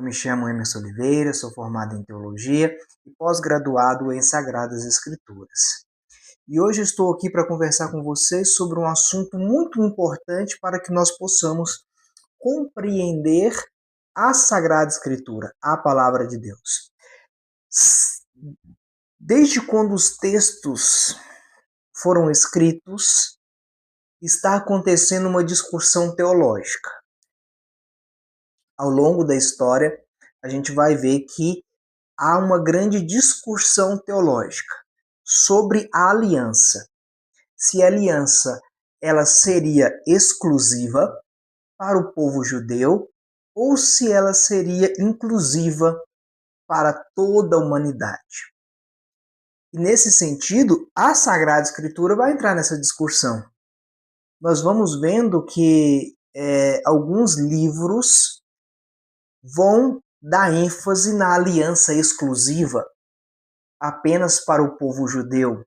Eu me chamo Emerson Oliveira, sou formado em Teologia e pós-graduado em Sagradas Escrituras. E hoje estou aqui para conversar com vocês sobre um assunto muito importante para que nós possamos compreender a Sagrada Escritura, a Palavra de Deus. Desde quando os textos foram escritos, está acontecendo uma discussão teológica. Ao longo da história, a gente vai ver que há uma grande discussão teológica sobre a aliança. Se a aliança ela seria exclusiva para o povo judeu ou se ela seria inclusiva para toda a humanidade. E nesse sentido, a Sagrada Escritura vai entrar nessa discussão. Nós vamos vendo que alguns livros vão dar ênfase na aliança exclusiva apenas para o povo judeu.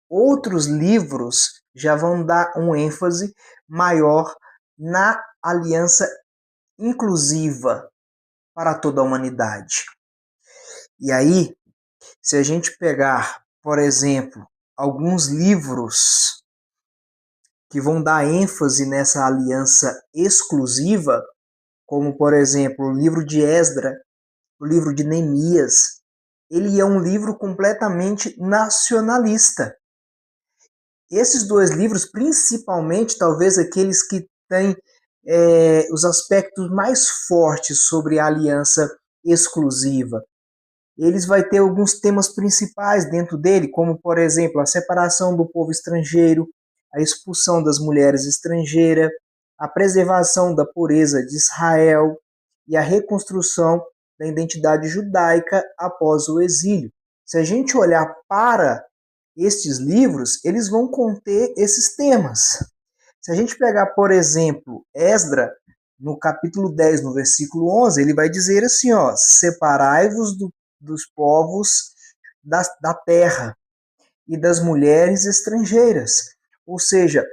Outros livros já vão dar um ênfase maior na aliança inclusiva para toda a humanidade. E aí, se a gente pegar, por exemplo, alguns livros que vão dar ênfase nessa aliança exclusiva, como, por exemplo, o livro de Esdras, o livro de Neemias, ele é um livro completamente nacionalista. Esses dois livros, principalmente, talvez aqueles que têm os aspectos mais fortes sobre a aliança exclusiva, eles vão ter alguns temas principais dentro dele, como, por exemplo, a separação do povo estrangeiro, a expulsão das mulheres estrangeiras, a preservação da pureza de Israel e a reconstrução da identidade judaica após o exílio. Se a gente olhar para estes livros, eles vão conter esses temas. Se a gente pegar, por exemplo, Esdras, no capítulo 10, no versículo 11, ele vai dizer assim, ó, separai-vos dos povos da terra e das mulheres estrangeiras. Ou seja,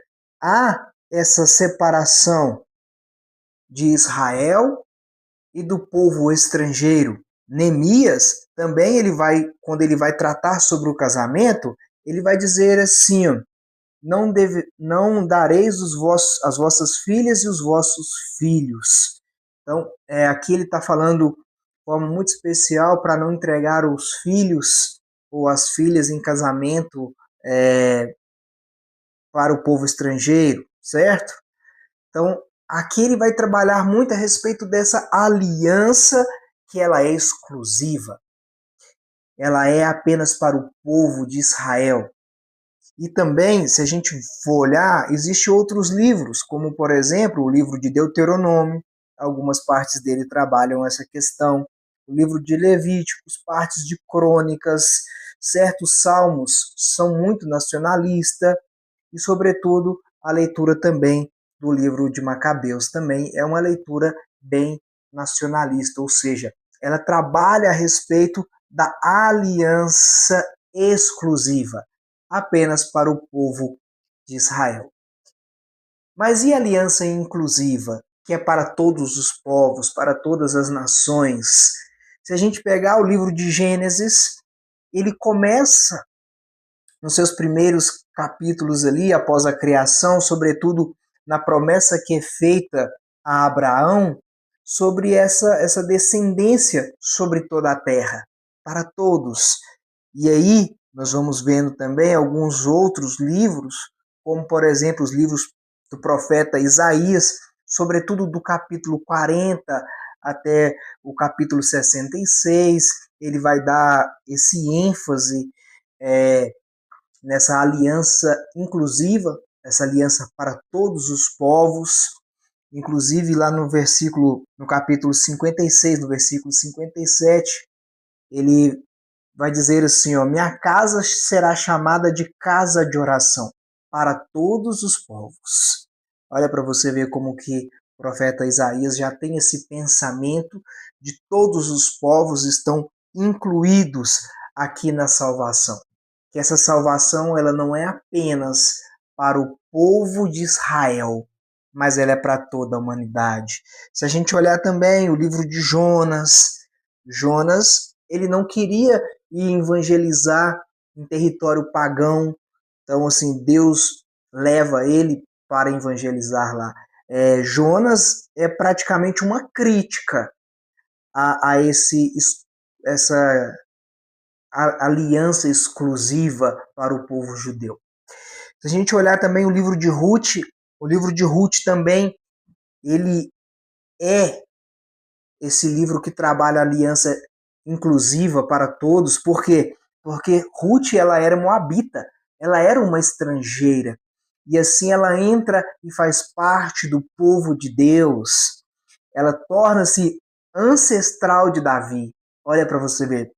há essa separação de Israel e do povo estrangeiro. Neemias também quando ele vai tratar sobre o casamento, ele vai dizer assim, ó, não dareis as vossas filhas e os vossos filhos. Então, aqui ele está falando de forma muito especial para não entregar os filhos ou as filhas em casamento para o povo estrangeiro, certo? Então, aqui ele vai trabalhar muito a respeito dessa aliança que ela é exclusiva. Ela é apenas para o povo de Israel. E também, se a gente for olhar, existem outros livros, como, por exemplo, o livro de Deuteronômio, algumas partes dele trabalham essa questão, o livro de Levíticos, partes de Crônicas, certos salmos são muito nacionalistas, e, sobretudo, a leitura também do livro de Macabeus também é uma leitura bem nacionalista, ou seja, ela trabalha a respeito da aliança exclusiva, apenas para o povo de Israel. Mas e a aliança inclusiva, que é para todos os povos, para todas as nações? Se a gente pegar o livro de Gênesis, ele começa nos seus primeiros capítulos ali, após a criação, sobretudo na promessa que é feita a Abraão, sobre essa descendência sobre toda a terra, para todos. E aí, nós vamos vendo também alguns outros livros, como, por exemplo, os livros do profeta Isaías, sobretudo do capítulo 40 até o capítulo 66, ele vai dar esse ênfase nessa aliança inclusiva, essa aliança para todos os povos, inclusive lá no capítulo 56, no versículo 57, ele vai dizer assim, ó, minha casa será chamada de casa de oração para todos os povos. Olha para você ver como que o profeta Isaías já tem esse pensamento de todos os povos estão incluídos aqui na salvação. Que essa salvação ela não é apenas para o povo de Israel, mas ela é para toda a humanidade. Se a gente olhar também o livro de Jonas, Jonas, ele não queria ir evangelizar em território pagão, então assim, Deus leva ele para evangelizar lá. Jonas é praticamente uma crítica a essa aliança exclusiva para o povo judeu. Se a gente olhar também o livro de Ruth também, ele é esse livro que trabalha a aliança inclusiva para todos, por quê? Porque Ruth, ela era moabita, ela era uma estrangeira, e assim ela entra e faz parte do povo de Deus, ela torna-se ancestral de Davi, olha para você ver,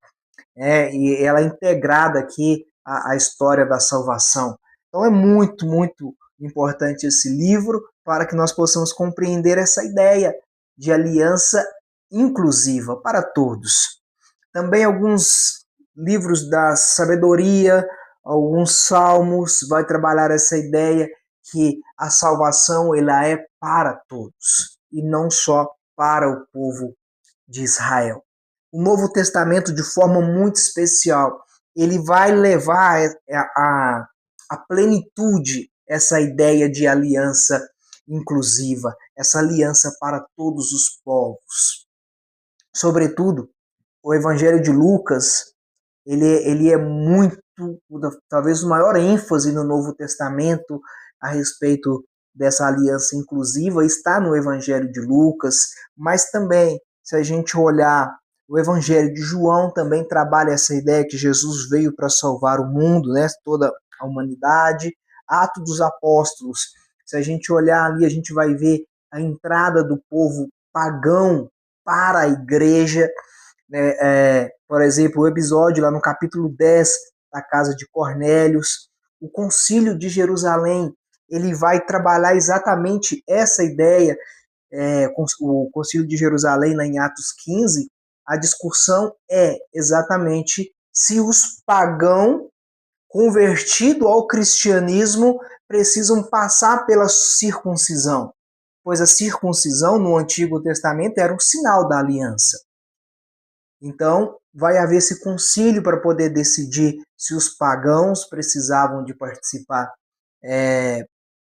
e ela é integrada aqui à história da salvação. Então é muito, muito importante esse livro para que nós possamos compreender essa ideia de aliança inclusiva para todos. Também alguns livros da sabedoria, alguns salmos, vai trabalhar essa ideia que a salvação ela é para todos e não só para o povo de Israel. O Novo Testamento, de forma muito especial, ele vai levar a plenitude essa ideia de aliança inclusiva, essa aliança para todos os povos. Sobretudo, o Evangelho de Lucas, ele é muito, talvez o maior ênfase no Novo Testamento a respeito dessa aliança inclusiva está no Evangelho de Lucas, mas também, se a gente olhar o Evangelho de João, também trabalha essa ideia que Jesus veio para salvar o mundo, né, toda a humanidade. Atos dos Apóstolos, se a gente olhar ali, a gente vai ver a entrada do povo pagão para a igreja, por exemplo, o episódio lá no capítulo 10 da casa de Cornélios, o concílio de Jerusalém, ele vai trabalhar exatamente essa ideia, o concílio de Jerusalém lá em Atos 15, a discussão é exatamente se os pagãos convertidos ao cristianismo precisam passar pela circuncisão, pois a circuncisão no Antigo Testamento era um sinal da aliança. Então, vai haver esse concílio para poder decidir se os pagãos precisavam de participar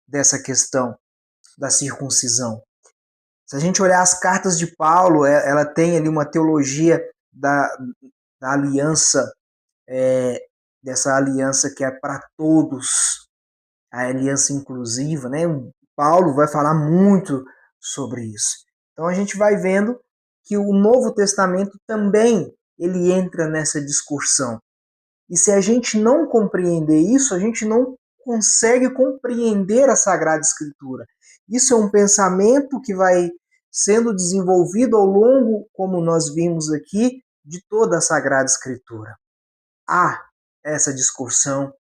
dessa questão da circuncisão. Se a gente olhar as cartas de Paulo, ela tem ali uma teologia da aliança, dessa aliança que é para todos, a aliança inclusiva, né? Paulo vai falar muito sobre isso. Então a gente vai vendo que o Novo Testamento também ele entra nessa discussão. E se a gente não compreender isso, a gente não consegue compreender a Sagrada Escritura. Isso é um pensamento que vai sendo desenvolvido ao longo, como nós vimos aqui, de toda a Sagrada Escritura. Há essa discussão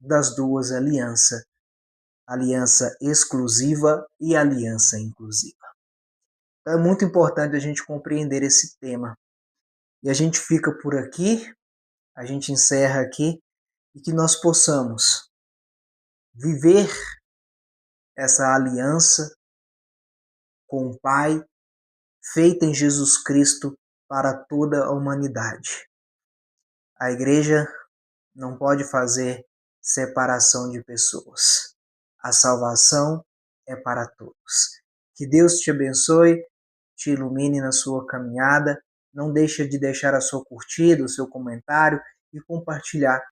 das duas alianças, aliança exclusiva e aliança inclusiva. Então é muito importante a gente compreender esse tema. E a gente fica por aqui, a gente encerra aqui, e que nós possamos viver essa aliança com o Pai, feita em Jesus Cristo para toda a humanidade. A igreja não pode fazer separação de pessoas. A salvação é para todos. Que Deus te abençoe, te ilumine na sua caminhada. Não deixe de deixar a sua curtida, o seu comentário e compartilhar